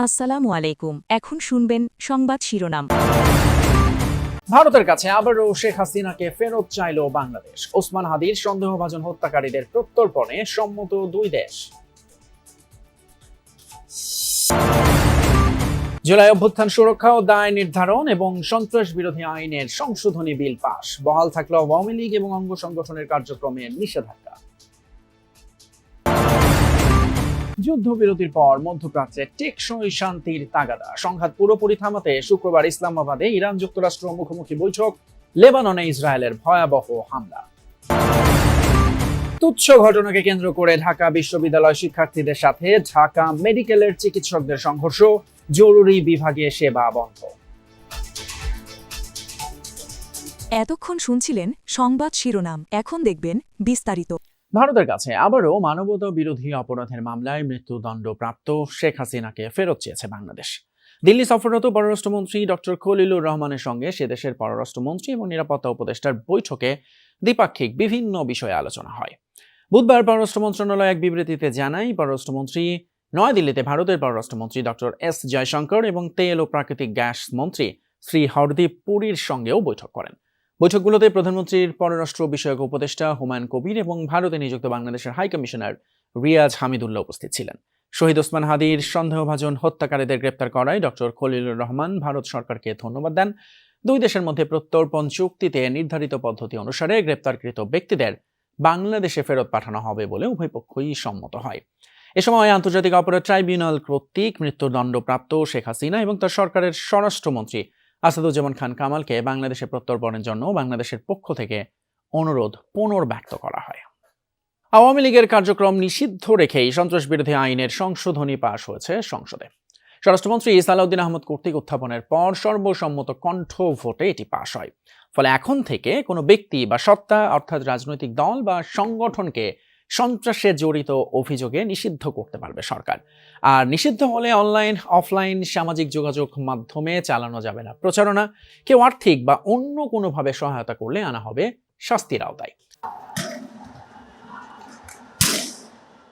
আসসালামু আলাইকুম। এখন শুনবেন সংবাদ শিরোনাম। ভারতের কাছে আবারও শেখ হাসিনাকে ফেরত চাইল বাংলাদেশ। ওসমান হাদির সন্দেহভাজন হত্যাকারীদের প্রত্যর্পণে সম্মত দুই দেশ। জুলাই অভ্যুত্থান সুরক্ষা ও দায় নির্ধারণ এবং সন্ত্রাস বিরোধী আইনের সংশোধনী বিল পাস। বহাল থাকল আওয়ামী লীগ এবং অঙ্গ সংগঠনের কার্যক্রমে নিষেধাজ্ঞা। যুদ্ধবিরতির পর মধ্যপ্রাচ্যে টেকসই শান্তির তাগাদা। সংঘাত পুরোপুরি থামাতে শুক্রবার ইসলামাবাদে ইরান যুক্তরাষ্ট্র মুখোমুখি বৈঠক। লেবাননে ইসরায়েলের ভয়াবহ হামলা। তুচ্ছ ঘটনাকে কেন্দ্র করে ঢাকা বিশ্ববিদ্যালয় শিক্ষার্থীদের সাথে ঢাকা মেডিকেলের চিকিৎসকদের সংঘর্ষ। জরুরি বিভাগে সেবা বন্ধ। এতক্ষণ শুনছিলেন সংবাদ শিরোনাম। এখন দেখবেন বিস্তারিত। ভারতের কাছে আবারও মানবতা বিরোধী অপরাধের মামলায় মৃত্যুদণ্ডপ্রাপ্ত শেখ হাসিনাকে ফেরত চেয়েছে বাংলাদেশ। দিল্লি সফররত পররাষ্ট্রমন্ত্রী ডক্টর খলিলুর রহমানের সঙ্গে সে দেশের পররাষ্ট্রমন্ত্রী এবং নিরাপত্তা উপদেষ্টার বৈঠকে দ্বিপাক্ষিক বিভিন্ন বিষয়ে আলোচনা হয়। বুধবার পররাষ্ট্র মন্ত্রণালয় এক বিবৃতিতে জানায়, পররাষ্ট্রমন্ত্রী নয়াদিল্লিতে ভারতের পররাষ্ট্রমন্ত্রী ডক্টর এস জয়শঙ্কর এবং তেল ও প্রাকৃতিক গ্যাস মন্ত্রী শ্রী হরদীপ পুরীর সঙ্গেও বৈঠক করেন। বৈঠকগুলোতে প্রধানমন্ত্রীর পররাষ্ট্র বিষয়ক উপদেষ্টা হুমায়ুন কবির এবং ভারতে নিযুক্ত বাংলাদেশের হাই কমিশনার রিয়াজ হামিদুল্লাহ উপস্থিত ছিলেন। শহীদ ওসমান হাদির সন্দেহভাজন হত্যাকারীদের গ্রেপ্তার করায় ডক্টর খলিলুর রহমান ভারত সরকারকে ধন্যবাদ দেন। দুই দেশের মধ্যে প্রত্যর্পণ চুক্তিতে নির্ধারিত পদ্ধতি অনুসারে গ্রেপ্তারকৃত ব্যক্তিদের বাংলাদেশে ফেরত পাঠানো হবে বলে উভয় পক্ষই সম্মত হয়। এ সময় আন্তর্জাতিক অপরাধ ট্রাইব্যুনাল কর্তৃক মৃত্যুদণ্ডপ্রাপ্ত শেখ হাসিনা এবং তার সরকারের স্বরাষ্ট্রমন্ত্রী আসাদুজ্জামান খান কামালকে বাংলাদেশে প্রত্যর্পণের জন্য বাংলাদেশের পক্ষ থেকে অনুরোধ পুনর্ব্যক্ত করা হয়। আওয়ামী লীগের কার্যক্রম নিষিদ্ধ রেখেই সন্ত্রাস বিরোধী আইনের সংশোধনী পাশ হয়েছে সংসদে। স্বরাষ্ট্রমন্ত্রী সালাউদ্দিন আহমদ কর্তৃক উত্থাপনের পর সর্বসম্মত কণ্ঠ ভোটে এটি পাশ হয়। ফলে এখন থেকে কোনো ব্যক্তি বা সত্তা অর্থাৎ রাজনৈতিক দল বা সংগঠনকে সন্ত্রাসে জড়িত অভিযোগে নিষিদ্ধ করতে পারবে সরকার। আর নিষিদ্ধ হলে অনলাইন অফলাইন সামাজিক যোগাযোগ মাধ্যমে চালানো যাবে না প্রচারণা। কেউ আর্থিক বা অন্য কোনোভাবে সহায়তা করলে আনা হবে শাস্তির আওতায়।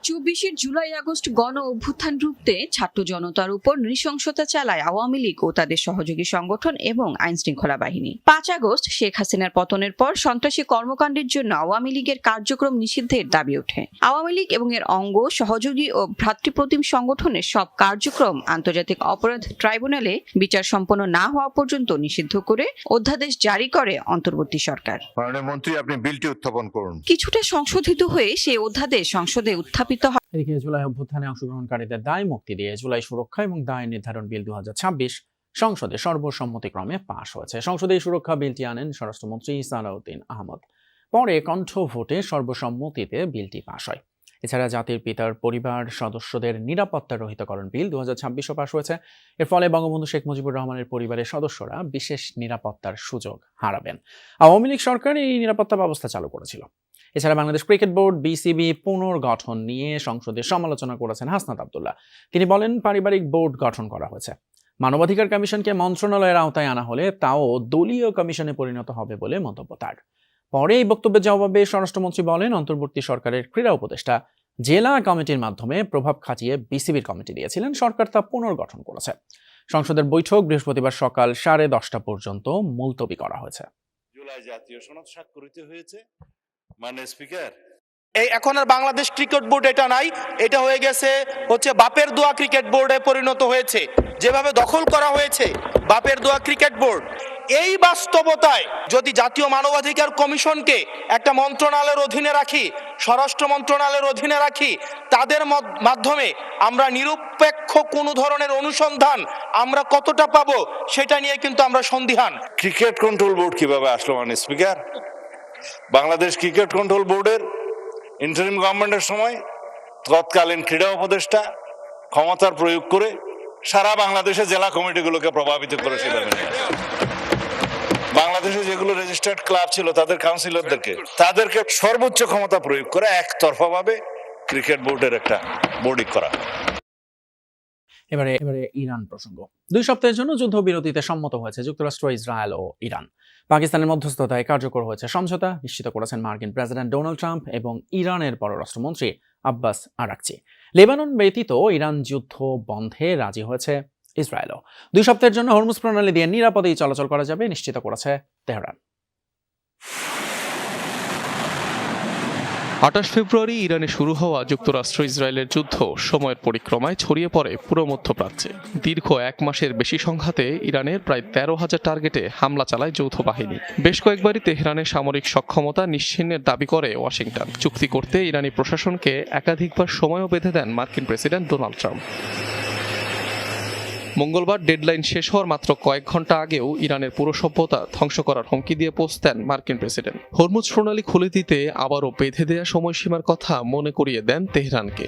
২৪ জুলাই আগস্ট গণ অভ্যুত্থান রুখতে ছাত্র জনতার উপর নৃশংসতা চালায় আওয়ামী লীগ ও তাদের সহযোগী সংগঠন এবং আইনশৃঙ্খলা বাহিনী। ৫ আগস্ট শেখ হাসিনার পতনের পর সন্ত্রাসী কর্মকাণ্ডের জন্য আওয়ামী লীগের কার্যক্রম নিষিদ্ধের দাবি ওঠে। আওয়ামী লীগ এবং এর অঙ্গ সহযোগী ও ভ্রাতৃপ্রতিম সংগঠনের সব কার্যক্রম আন্তর্জাতিক অপরাধ ট্রাইব্যুনালে বিচার সম্পন্ন না হওয়া পর্যন্ত নিষিদ্ধ করে অধ্যাদেশ জারি করে অন্তর্বর্তী সরকার। মাননীয় মন্ত্রী, আপনি বিলটি উত্থাপন করুন। কিছুটা সংশোধিত হয়ে সেই অধ্যাদেশ সংসদে উত্থাপিত হয়। এদিকে জুলাই অভ্যুত্থানে অংশগ্রহণকারীদের দায় মুক্তি দিয়ে জুলাই সুরক্ষা এবং দায় নির্ধারণ বিল ২০২৬ সংসদে সর্বসম্মতিক্রমে পাশ হয়েছে। সংসদে এই সুরক্ষা বিলটি আনেন স্বরাষ্ট্রমন্ত্রী সালাউদ্দিন আহমদ। পরে কণ্ঠ ভোটে সর্বসম্মতিতে বিলটি পাশ হয়। এছাড়া জাতির পিতার পরিবার সদস্যদের নিরাপত্তা রহিতকরণ বিল ২০২৬ও পাশ হয়েছে। এর ফলে বঙ্গবন্ধু শেখ মুজিবুর রহমানের পরিবারের সদস্যরা বিশেষ নিরাপত্তার সুযোগ হারাবেন। আওয়ামী লীগ সরকার এই নিরাপত্তা ব্যবস্থা চালু করেছিল। এছাড়া বাংলাদেশ ক্রিকেট বোর্ড বিসিবি পুনর্গঠন নিয়ে সংসদে সমালোচনা করেছেন হাসনাত আব্দুল্লাহ। তিনি বলেন, পারিবারিক বোর্ড গঠন করা হয়েছে। মানবাধিকার কমিশনকে মন্ত্রণালয়ের আওতায় আনা হলে তাও দলীয় কমিশনে পরিণত হবে বলে মন্তব্য তার। পরে এই বক্তব্যের জবাবে স্বরাষ্ট্রমন্ত্রী বলেন, অন্তর্বর্তী সরকারের ক্রীড়া উপদেষ্টা জেলা কমিটির মাধ্যমে প্রভাব খাটিয়ে বিসিবির কমিটি দিয়েছিলেন। সরকার তা পুনর্গঠন করেছে। সংসদের বৈঠক বৃহস্পতিবার সকাল 10:30 পর্যন্ত মুলতবি করা হয়েছে। জুলাই জাতীয় সনদ স্বাক্ষরিত হয়েছে। মাননীয় স্পিকার, এই এখন আর বাংলাদেশ ক্রিকেট বোর্ড এটা নাই, এটা হয়ে গেছে বাপের দোয়া ক্রিকেট বোর্ডে পরিণত হয়েছে। যেভাবে দখল করা হয়েছে বাপের দোয়া ক্রিকেট বোর্ড, এই বাস্তবতায় যদি জাতীয় মানবাধিকার কমিশনকে একটা মন্ত্রণালয়ের অধীনে রাখি, স্বরাষ্ট্র মন্ত্রণালয়ের অধীনে রাখি, তাদের মাধ্যমে আমরা নিরপেক্ষ কোনো ধরনের অনুসন্ধান আমরা কতটা পাবো সেটা নিয়ে কিন্তু আমরা সন্দিহান। ক্রিকেট কন্ট্রোল বোর্ড কিভাবে আসলো মাননীয় স্পিকার? বাংলাদেশ ক্রিকেট কন্ট্রোল বোর্ডের ইন্টারিম গভর্নমেন্টের সময় তৎকালীন ক্রীড়া উপদেষ্টা ক্ষমতার প্রয়োগ করে সারা বাংলাদেশে জেলা কমিটিগুলোকে প্রভাবিত করে সেভাবে নিয়ে আসে। বাংলাদেশে যেগুলো রেজিস্টার্ড ক্লাব ছিল তাদের তাদেরকে সর্বোচ্চ ক্ষমতা প্রয়োগ করে একতরফাভাবে ক্রিকেট বোর্ডের একটা বোর্ডিং করা। এবারে ইরান প্রসঙ্গ। 2 সপ্তাহের জন্য যুদ্ধবিরতিতে সম্মত হয়েছে যুক্তরাষ্ট্র, ইসরায়েল ও ইরান। পাকিস্তানের মধ্যস্থতায় কার্যকর হয়েছে সমঝোতা, নিশ্চিত করেছেন মার্কিন প্রেসিডেন্ট ডোনাল্ড ট্রাম্প এবং ইরানের পররাষ্ট্রমন্ত্রী আব্বাস আরাকচি। লেবানন ব্যতীত ইরান যুদ্ধ বন্ধে রাজি হয়েছে ইসরায়েলও। 2 সপ্তাহের জন্য হরমুজ প্রণালী দিয়ে নিরাপদেই চলাচল করা যাবে নিশ্চিত করেছে তেহরান। 28 ফেব্রুয়ারি ইরানে শুরু হওয়া যুক্তরাষ্ট্র ইসরায়েলের যুদ্ধ সময়ের পরিক্রমায় ছড়িয়ে পড়ে পুরো মধ্যপ্রাচ্যে। দীর্ঘ 1 মাসের বেশি সংঘাতে ইরানের প্রায় 13,000 টার্গেটে হামলা চালায় যৌথ বাহিনী। বেশ কয়েকবারই তেহরানের সামরিক সক্ষমতা নিশ্চিহ্নের দাবি করে ওয়াশিংটন। চুক্তি করতে ইরানি প্রশাসনকে একাধিকবার সময়ও বেঁধে দেন মার্কিন প্রেসিডেন্ট ডোনাল্ড ট্রাম্প। মঙ্গলবার ডেডলাইন শেষ হওয়ার মাত্র কয়েক ঘন্টা আগেও ইরানের পুরো সভ্যতা ধ্বংস করার হুমকি দিয়ে পোস্ট দেন মার্কিন প্রেসিডেন্ট। হরমুজ প্রণালী খুলে দিতে আবারও বেঁধে দেয়া সময়সীমার কথা মনে করিয়ে দেন তেহরানকে।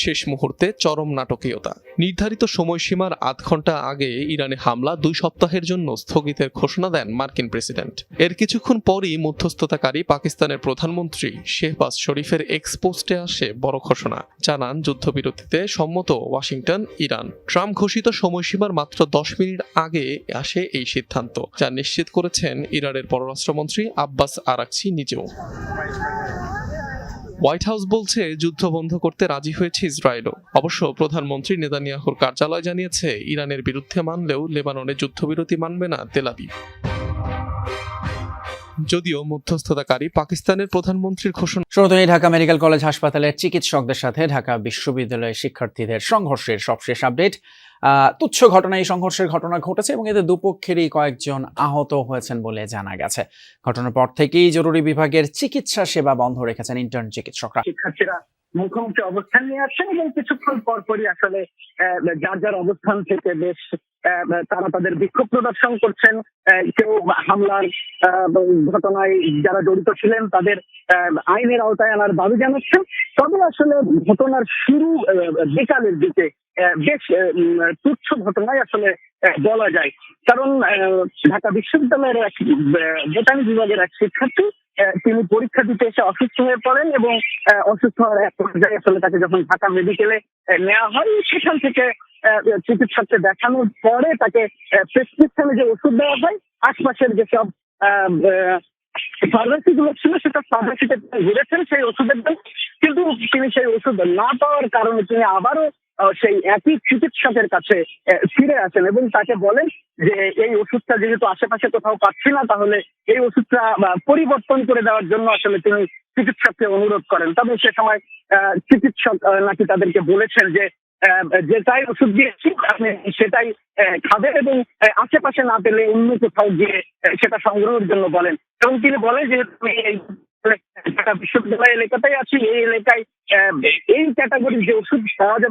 শেষ মুহূর্তে চরম নাটকীয়তা। নির্ধারিত সময়সীমার আধ ঘন্টা আগে ইরানে হামলা 2 সপ্তাহের জন্য স্থগিতের ঘোষণা দেন মার্কিন প্রেসিডেন্ট। এর কিছুক্ষণ পরই মধ্যস্থতাকারী পাকিস্তানের প্রধানমন্ত্রী শেহবাজ শরীফের এক্স পোস্টে আসে বড় ঘোষণা। জানান যুদ্ধবিরতিতে সম্মত ওয়াশিংটন, ইরান। ট্রাম্প ঘোষিত সময়সীমার মাত্র 10 মিনিট আগে আসে এই সিদ্ধান্ত, যা নিশ্চিত করেছেন ইরানের পররাষ্ট্রমন্ত্রী আব্বাস আরাকচি নিজেও। হোয়াইট হাউস বলছে যুদ্ধ বন্ধ করতে রাজি হয়েছে ইসরায়েলও। অবশ্য প্রধানমন্ত্রী নেতানিয়াহুর কার্যালয় জানিয়েছে ইরানের বিরুদ্ধে মানলেও লেবাননে যুদ্ধবিরতি মানবে না তেল আবিব। যদিও মধ্যস্থতাকারী পাকিস্তানের প্রধানমন্ত্রীর ঘোষণা। শুরুতেই ঢাকা মেডিকেল কলেজ হাসপাতালের চিকিৎসকদের সাথে ঢাকা বিশ্ববিদ্যালয়ের শিক্ষার্থীদের সংঘর্ষের সবশেষ আপডেট। তুচ্ছ ঘটনায় এই সংঘর্ষের ঘটনা ঘটেছে এবং এতে দুপক্ষেরই কয়েকজন আহত হয়েছেন বলে জানা গেছে। ঘটনার পর থেকেই জরুরি বিভাগের চিকিৎসা সেবা বন্ধ রেখেছেন ইন্টার্ন চিকিৎসকরা। শিক্ষার্থীরা মুখোমুখি অবস্থান নিয়ে আসছেন এবং কিছুক্ষণ পরপরই আসলে যার যার অবস্থান থেকে বেশ তারা তাদের বিক্ষোভ প্রদর্শন করছেন। কেউ হামলার ঘটনায় যারা জড়িত ছিলেন তাদের আইনের আওতায় আনার দাবি জানাচ্ছেন। তবে আসলে ঘটনার শুরু বিকালের দিকে বেশ তুচ্ছ ঘটনায় আসলে বলা যায়, কারণ ঢাকা বিশ্ববিদ্যালয়ের এক বোটানি বিভাগের এক শিক্ষার্থী তিনি পরীক্ষা দিতে এসে অসুস্থ হয়ে পড়েন এবং অসুস্থ হওয়ার এক পর্যায়ে আসলে তাকে যখন ঢাকা মেডিকেলে নেওয়া হয় সেখান থেকে চিকিৎসককে দেখানোর পরে তাকে প্রেসক্রিপশনে যে ওষুধ দেওয়া হয় আশপাশের যেসব ফার্মেসি গুলো ছিল সেটা ফার্মেসিতে ঘুরেছেন সেই ওষুধের জন্য, কিন্তু তিনি সেই ওষুধ না পাওয়ার কারণে তিনি আবারও সেই একই চিকিৎসকের কাছে ফিরে আসেন এবং তাকে বলেন যে এই ওষুধটা যেহেতু আশেপাশে কোথাও পাচ্ছি না তাহলে এই ওষুধটা পরিবর্তন করে দেওয়ার জন্য আসলে তিনি চিকিৎসককে অনুরোধ করেন। তবে সে সময় চিকিৎসক নাকি তাদেরকে বলেছেন যে যেটাই ওষুধ দিয়েছি আপনি সেটাই খাবেন এবং আশেপাশে না পেলে অন্য কোথাও গিয়ে সেটা সংগ্রহের জন্য বলেন। এবং তিনি বলেন যে এই ঢাকা বিশ্ববিদ্যালয় এলাকাতেই আছি, এই এলাকায় এই ক্যাটাগরির যে ওষুধ পাওয়া যাবে